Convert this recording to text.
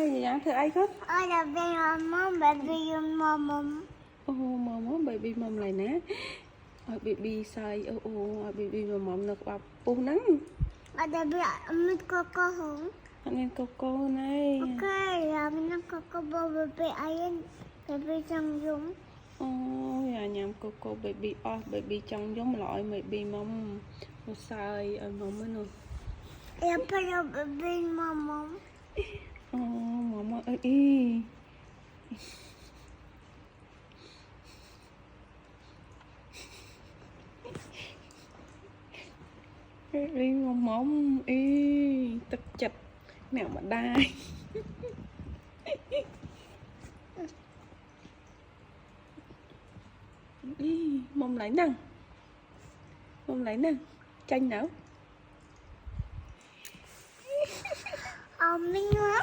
ai dạ thưa ai hết Ada mom baby mom. Mama baby mom lại nè baby say baby mom được bọc pu nắng Ada mit koko hung. anh em coco này Okay, mình koko bo baby ayen baby Trang Dung. Dạ nhầm coco baby baby trong giống loại baby mom một say ở mom mới luôn Ya pero baby mom. mama ơi đi mong mong tức chật mèo mà đai mong lấy năng tranh nào Mình nữa.